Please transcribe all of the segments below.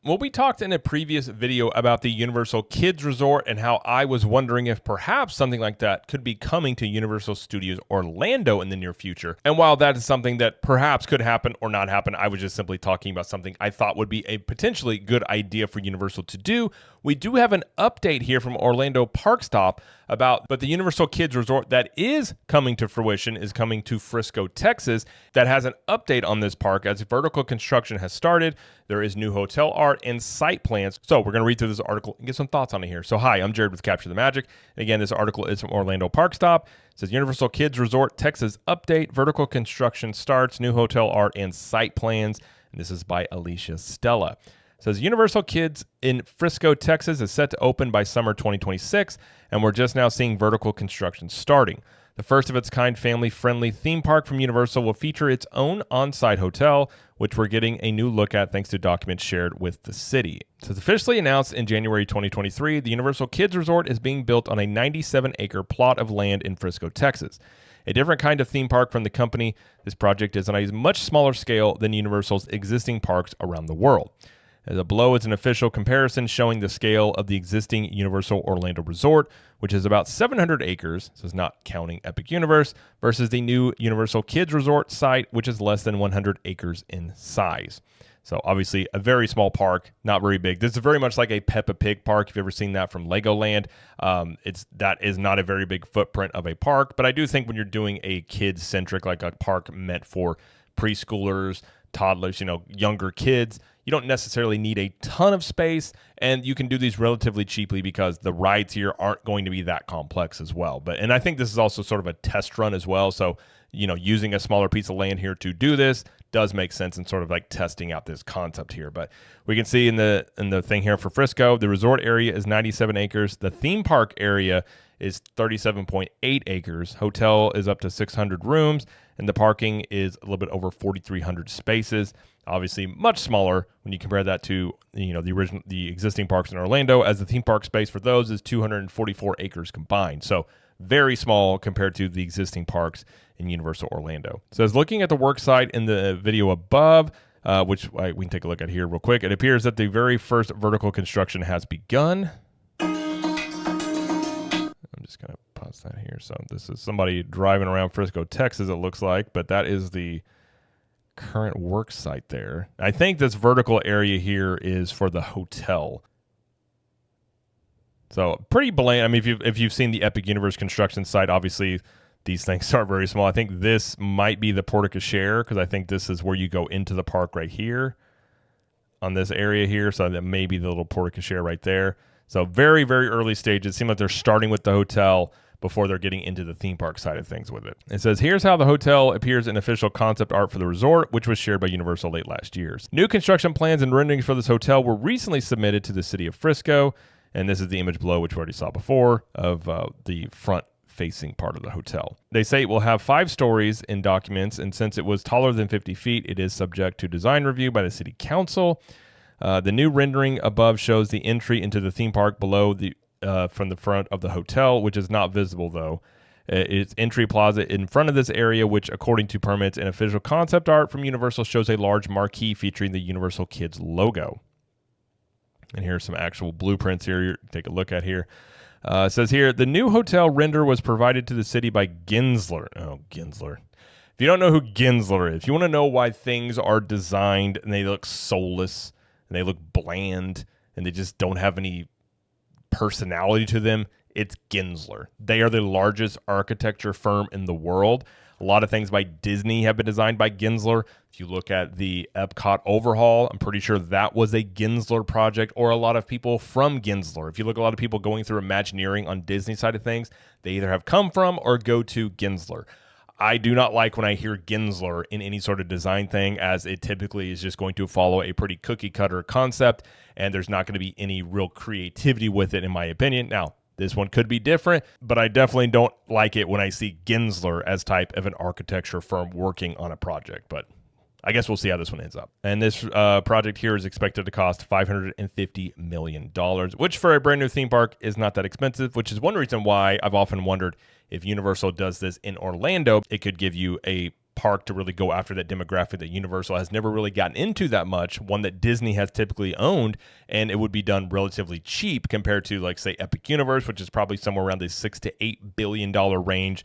Well, we talked in a previous video about the Universal Kids Resort and how I was wondering if perhaps something like that could be coming to Universal Studios Orlando in the near future. And while that is something that perhaps could happen or not happen, I was just simply talking about something I thought would be a potentially good idea for Universal to do. We do have an update here from Orlando Park Stop but the Universal Kids Resort that is coming to fruition is coming to Frisco, Texas. That has an update on this park as vertical construction has started. There is new hotel art and site plans. So we're going to read through this article and get some thoughts on it here. So hi, I'm Jared with Capture the Magic. And again, this article is from Orlando Park Stop. It says Universal Kids Resort Texas update. Vertical construction starts. New hotel art and site plans. And this is by Alicia Stella. It says Universal Kids in Frisco, Texas is set to open by summer 2026, and we're just now seeing vertical construction starting. The first of its kind family-friendly theme park from Universal will feature its own on-site hotel, which we're getting a new look at thanks to documents shared with the city. It says officially announced in January 2023, the Universal Kids Resort is being built on a 97-acre plot of land in Frisco, Texas. A different kind of theme park from the company, this project is on a much smaller scale than Universal's existing parks around the world. As below is an official comparison showing the scale of the existing Universal Orlando Resort, which is about 700 acres, this is not counting Epic Universe, versus the new Universal Kids Resort site, which is less than 100 acres in size. So obviously a very small park, not very big. This is very much like a Peppa Pig park. If you've ever seen that from Legoland, that is not a very big footprint of a park. But I do think when you're doing a kid-centric, like a park meant for preschoolers, toddlers, younger kids, you don't necessarily need a ton of space, and you can do these relatively cheaply because the rides here aren't going to be that complex as well. And I think this is also sort of a test run as well. So, using a smaller piece of land here to do this does make sense in sort of like testing out this concept here. But we can see in the thing here for Frisco, the resort area is 97 acres. The theme park area is 37.8 acres. Hotel is up to 600 rooms, and the parking is a little bit over 4,300 spaces. Obviously, much smaller when you compare that to the existing parks in Orlando, as the theme park space for those is 244 acres combined. So very small compared to the existing parks in Universal Orlando. So as looking at the work site in the video above, which we can take a look at here real quick, it appears that the very first vertical construction has begun. I'm just going to pause that here. So this is somebody driving around Frisco, Texas, it looks like, but that is the current work site there. I think this vertical area here is for the hotel. So pretty bland. I mean, if you've seen the Epic Universe construction site, obviously these things are very small. I think this might be the porte cochere because I think this is where you go into the park right here on this area here. So that may be the little porte cochere right there. So very, very early stages. It seems like they're starting with the hotel before they're getting into the theme park side of things with it. It says, here's how the hotel appears in official concept art for the resort, which was shared by Universal late last year. New construction plans and renderings for this hotel were recently submitted to the city of Frisco. And this is the image below, which we already saw before, of the front-facing part of the hotel. They say it will have 5 stories in documents, and since it was taller than 50 feet, it is subject to design review by the city council. The new rendering above shows the entry into the theme park below from the front of the hotel, which is not visible, though. It's entry plaza in front of this area, which, according to permits and official concept art from Universal, shows a large marquee featuring the Universal Kids logo. And here's some actual blueprints here. Take a look at here. It says here, the new hotel render was provided to the city by Gensler. Oh, Gensler. If you don't know who Gensler is, if you want to know why things are designed and they look soulless and they look bland and they just don't have any personality to them, it's Gensler. They are the largest architecture firm in the world. A lot of things by Disney have been designed by Gensler. If you look at the Epcot overhaul, I'm pretty sure that was a Gensler project, or a lot of people from Gensler. If you look at a lot of people going through Imagineering on Disney side of things, they either have come from or go to Gensler. I do not like when I hear Gensler in any sort of design thing, as it typically is just going to follow a pretty cookie cutter concept, and there's not going to be any real creativity with it, in my opinion. Now, this one could be different, but I definitely don't like it when I see Gensler as type of an architecture firm working on a project. But I guess we'll see how this one ends up. And this project here is expected to cost $550 million, which for a brand new theme park is not that expensive, which is one reason why I've often wondered if Universal does this in Orlando, it could give you a park to really go after that demographic that Universal has never really gotten into that much, one that Disney has typically owned, and it would be done relatively cheap compared to, like, say, Epic Universe, which is probably somewhere around the $6 to $8 billion range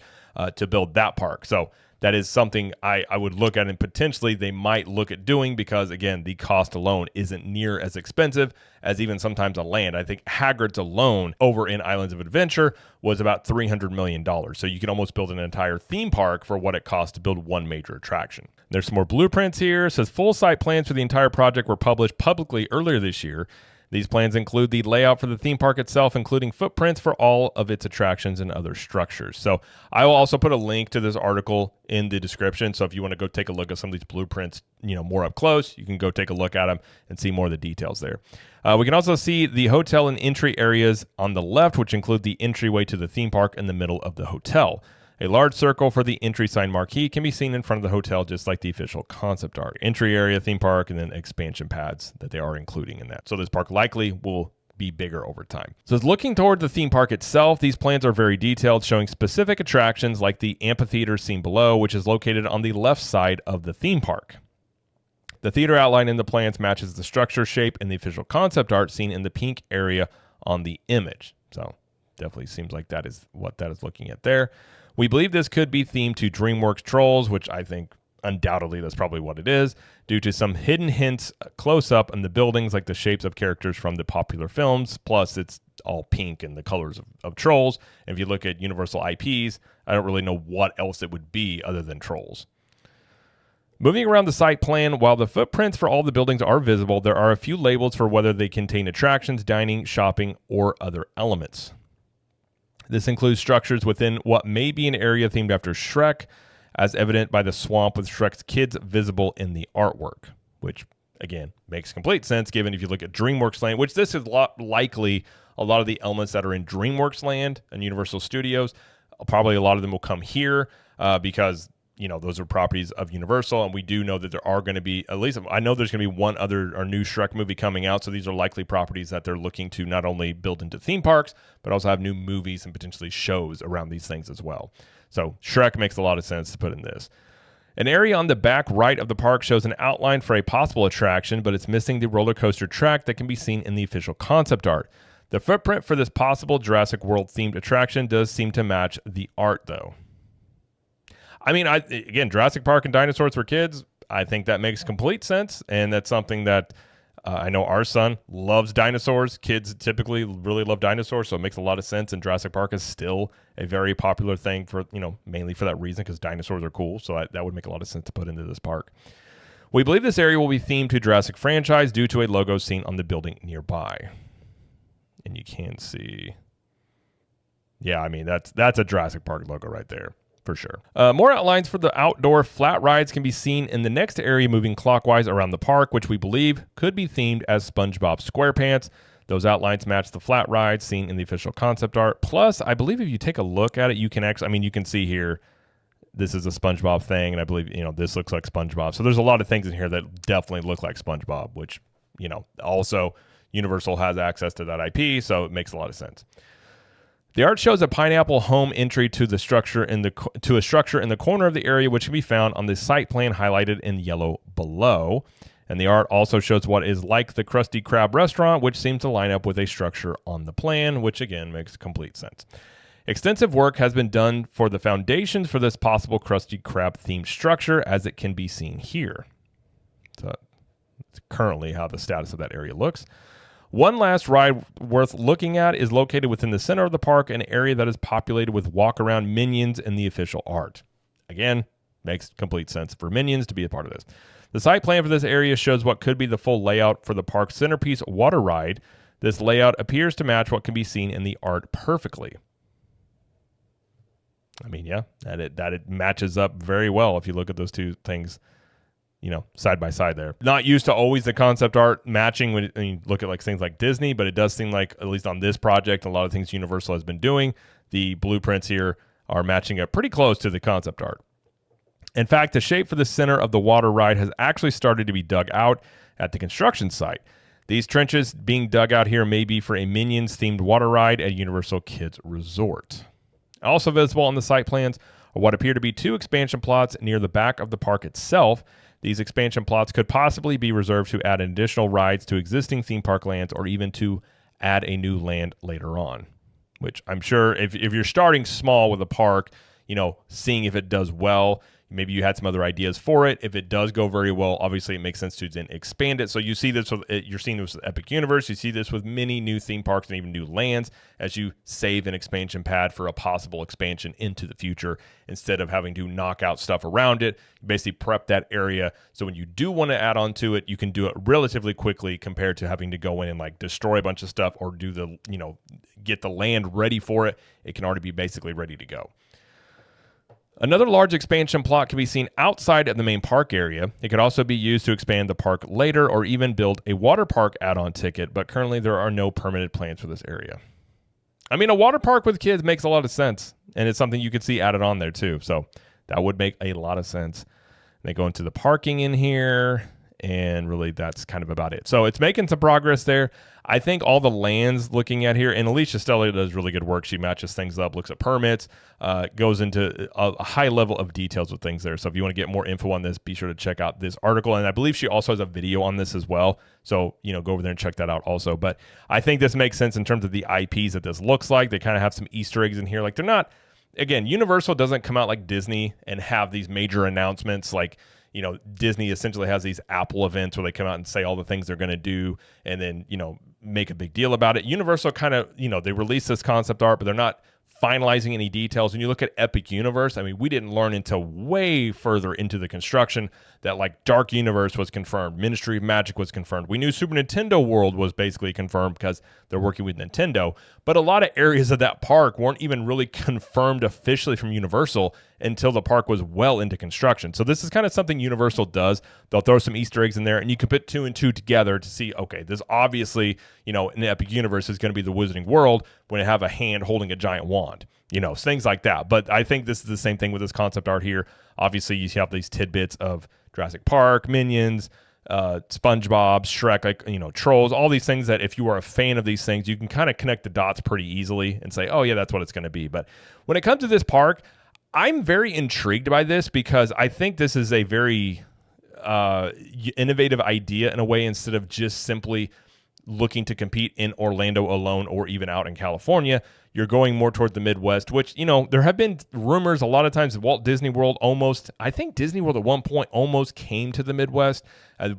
to build that park. So that is something I would look at, and potentially they might look at doing because, again, the cost alone isn't near as expensive as even sometimes a land. I think Hagrid's alone over in Islands of Adventure was about $300 million. So you can almost build an entire theme park for what it costs to build one major attraction. There's some more blueprints here. It says full site plans for the entire project were published publicly earlier this year. These plans include the layout for the theme park itself, including footprints for all of its attractions and other structures. So I will also put a link to this article in the description. So if you want to go take a look at some of these blueprints, more up close, you can go take a look at them and see more of the details there. We can also see the hotel and entry areas on the left, which include the entryway to the theme park in the middle of the hotel. A large circle for the entry sign marquee can be seen in front of the hotel, just like the official concept art. Entry area, theme park, and then expansion pads that they are including in that. So this park likely will be bigger over time. So looking toward the theme park itself, these plans are very detailed, showing specific attractions like the amphitheater seen below, which is located on the left side of the theme park. The theater outline in the plans matches the structure, shape, and the official concept art seen in the pink area on the image. So definitely seems like that is what that is looking at there. We believe this could be themed to DreamWorks Trolls, which I think undoubtedly that's probably what it is, due to some hidden hints close up in the buildings, like the shapes of characters from the popular films. Plus, it's all pink and the colors of Trolls. And if you look at Universal IPs, I don't really know what else it would be other than Trolls. Moving around the site plan, while the footprints for all the buildings are visible, there are a few labels for whether they contain attractions, dining, shopping, or other elements. This includes structures within what may be an area themed after Shrek, as evident by the swamp with Shrek's kids visible in the artwork, which, again, makes complete sense given if you look at DreamWorks Land, which this is likely a lot of the elements that are in DreamWorks Land and Universal Studios. Probably a lot of them will come here because those are properties of Universal, and we do know that there are going to be, at least I know there's going to be one other or new Shrek movie coming out, so these are likely properties that they're looking to not only build into theme parks, but also have new movies and potentially shows around these things as well. So Shrek makes a lot of sense to put in this. An area on the back right of the park shows an outline for a possible attraction, but it's missing the roller coaster track that can be seen in the official concept art. The footprint for this possible Jurassic World themed attraction does seem to match the art, though. I mean, again, Jurassic Park and dinosaurs for kids, I think that makes complete sense. And that's something that I know our son loves dinosaurs. Kids typically really love dinosaurs, so it makes a lot of sense. And Jurassic Park is still a very popular thing for, mainly for that reason, because dinosaurs are cool. So that would make a lot of sense to put into this park. We believe this area will be themed to Jurassic franchise due to a logo seen on the building nearby. And you can see, yeah, I mean, that's a Jurassic Park logo right there. For sure. More outlines for the outdoor flat rides can be seen in the next area moving clockwise around the park, which we believe could be themed as SpongeBob SquarePants. Those outlines match the flat rides seen in the official concept art. Plus, I believe if you take a look at it, you can actually, you can see here, this is a SpongeBob thing, and I believe, this looks like SpongeBob. So there's a lot of things in here that definitely look like SpongeBob, which, also Universal has access to that IP, so it makes a lot of sense. The art shows a pineapple home entry to the structure to a structure in the corner of the area, which can be found on the site plan highlighted in yellow below. And the art also shows what is like the Krusty Krab restaurant, which seems to line up with a structure on the plan, which again makes complete sense. Extensive work has been done for the foundations for this possible Krusty Krab themed structure, as it can be seen here. So that's currently how the status of that area looks. One last ride worth looking at is located within the center of the park, an area that is populated with walk-around minions in the official art. Again, makes complete sense for minions to be a part of this. The site plan for this area shows what could be the full layout for the park's centerpiece water ride. This layout appears to match what can be seen in the art perfectly. I mean, yeah, that it matches up very well if you look at those two things, side by side there. Not used to always the concept art matching when you look at like things like Disney, but it does seem like, at least on this project, a lot of things Universal has been doing, the blueprints here are matching up pretty close to the concept art. In fact, the shape for the center of the water ride has actually started to be dug out at the construction site. These trenches being dug out here may be for a Minions-themed water ride at Universal Kids Resort. Also visible on the site plans are what appear to be two expansion plots near the back of the park itself. These expansion plots could possibly be reserved to add additional rides to existing theme park lands or even to add a new land later on, which I'm sure if you're starting small with a park, seeing if it does well, maybe you had some other ideas for it. If it does go very well, obviously it makes sense to then expand it. So you see this you're seeing this with Epic Universe. You see this with many new theme parks and even new lands as you save an expansion pad for a possible expansion into the future instead of having to knock out stuff around it. You basically prep that area so when you do want to add on to it, you can do it relatively quickly compared to having to go in and like destroy a bunch of stuff or do the, get the land ready for it. It can already be basically ready to go. Another large expansion plot can be seen outside of the main park area. It could also be used to expand the park later or even build a water park add-on ticket, but currently there are no permanent plans for this area. I mean, a water park with kids makes a lot of sense, and it's something you could see added on there too, so that would make a lot of sense. They go into the parking in here, and really that's kind of about it. So it's making some progress there. I think all the lands looking at here, and Alicia Stella does really good work. She matches things up, looks at permits, goes into a high level of details with things there. So if you want to get more info on this, be sure to check out this article. And I believe she also has a video on this as well. So, go over there and check that out also. But I think this makes sense in terms of the IPs that this looks like. They kind of have some Easter eggs in here. Like they're not, again, Universal doesn't come out like Disney and have these major announcements like, Disney essentially has these Apple events where they come out and say all the things they're going to do and then, make a big deal about it. Universal kind of, they release this concept art, but they're not finalizing any details. When you look at Epic Universe, I mean, we didn't learn until way further into the construction that like Dark Universe was confirmed, Ministry of Magic was confirmed. We knew Super Nintendo World was basically confirmed because they're working with Nintendo, but a lot of areas of that park weren't even really confirmed officially from Universal until the park was well into construction. So this is kind of something Universal does. They'll throw some Easter eggs in there and you can put two and two together to see, okay, this obviously, in the Epic Universe is going to be the Wizarding World when they have a hand holding a giant wand, things like that. But I think this is the same thing with this concept art here. Obviously, you have these tidbits of Jurassic Park, Minions, SpongeBob, Shrek, Trolls, all these things that if you are a fan of these things, you can kind of connect the dots pretty easily and say, oh yeah, that's what it's going to be. But when it comes to this park, I'm very intrigued by this because I think this is a very innovative idea in a way instead of just simply looking to compete in Orlando alone or even out in California. You're going more toward the Midwest, which, there have been rumors a lot of times Walt Disney World I think Disney World at one point almost came to the Midwest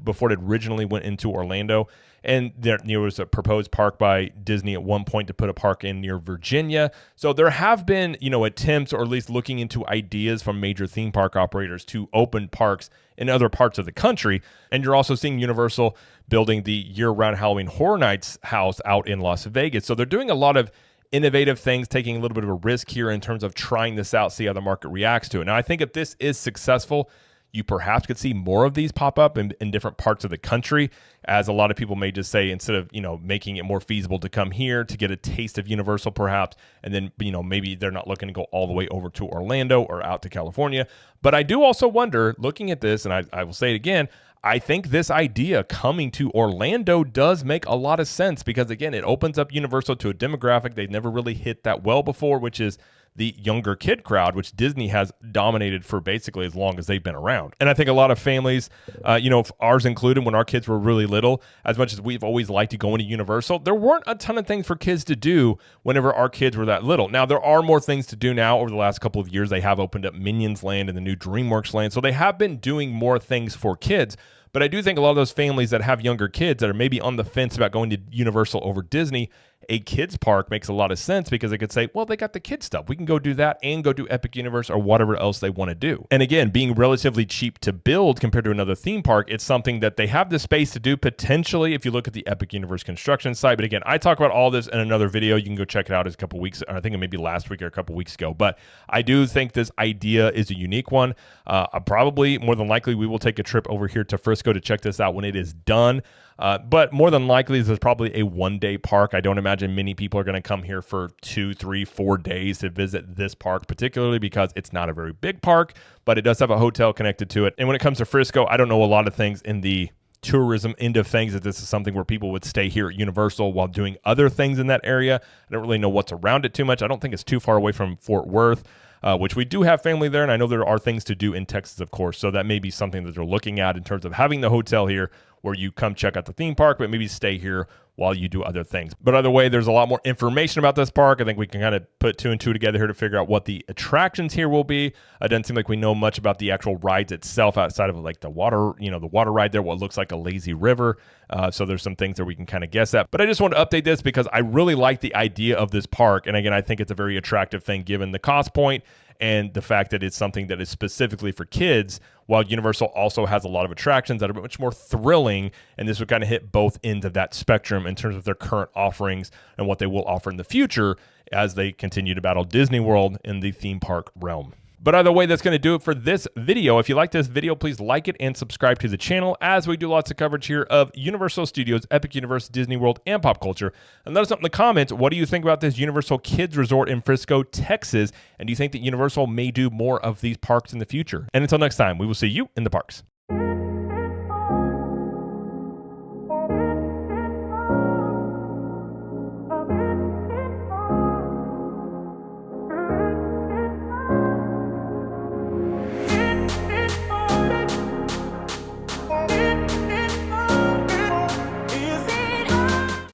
before it originally went into Orlando. And there was a proposed park by Disney at one point to put a park in near Virginia. So there have been, attempts or at least looking into ideas from major theme park operators to open parks in other parts of the country. And you're also seeing Universal building the year-round Halloween Horror Nights house out in Las Vegas. So they're doing a lot of innovative things, taking a little bit of a risk here in terms of trying this out, see how the market reacts to it. Now, I think if this is successful, you perhaps could see more of these pop up in different parts of the country, as a lot of people may just say, instead of, making it more feasible to come here to get a taste of Universal perhaps, and then, maybe they're not looking to go all the way over to Orlando or out to California. But I do also wonder, looking at this, and I will say it again, I think this idea coming to Orlando does make a lot of sense because, again, it opens up Universal to a demographic they've never really hit that well before, which is the younger kid crowd, which Disney has dominated for basically as long as they've been around. And I think a lot of families, ours included, when our kids were really little, as much as we've always liked to go into Universal, there weren't a ton of things for kids to do whenever our kids were that little. Now, there are more things to do now. Over the last couple of years, they have opened up Minions Land and the new DreamWorks Land. So they have been doing more things for kids. But I do think a lot of those families that have younger kids that are maybe on the fence about going to Universal over Disney, a kids park makes a lot of sense because they could say, well, they got the kids stuff. We can go do that and go do Epic Universe or whatever else they want to do. And again, being relatively cheap to build compared to another theme park, it's something that they have the space to do potentially if you look at the Epic Universe construction site. But again, I talk about all this in another video. You can go check it out. It's a couple weeks, or I think it may be last week or a couple weeks ago. But I do think this idea is a unique one. Probably, more than likely, we will take a trip over here to Frisco to check this out when it is done. But more than likely, this is probably a one-day park. I don't imagine many people are going to come here for 2, 3, 4 days to visit this park, particularly because it's not a very big park, but it does have a hotel connected to it. And when it comes to Frisco, I don't know a lot of things in the tourism end of things, that this is something where people would stay here at Universal while doing other things in that area. I don't really know what's around it too much. I don't think it's too far away from Fort Worth. which we do have family there, and I know there are things to do in Texas, of course. So that may be something that they're looking at in terms of having the hotel here where you come check out the theme park, but maybe stay here while you do other things. But either way, there's a lot more information about this park. I think we can kind of put two and two together here to figure out what the attractions here will be. It doesn't seem like we know much about the actual rides itself outside of like the water, the water ride there, what looks like a lazy river. So there's some things that we can kind of guess at. But I just want to update this because I really like the idea of this park. And again, I think it's a very attractive thing given the cost point and the fact that it's something that is specifically for kids, while Universal also has a lot of attractions that are much more thrilling, and this would kind of hit both ends of that spectrum in terms of their current offerings and what they will offer in the future as they continue to battle Disney World in the theme park realm. But either way, that's going to do it for this video. If you like this video, please like it and subscribe to the channel as we do lots of coverage here of Universal Studios, Epic Universe, Disney World, and pop culture. And let us know in the comments, what do you think about this Universal Kids Resort in Frisco, Texas? And do you think that Universal may do more of these parks in the future? And until next time, we will see you in the parks.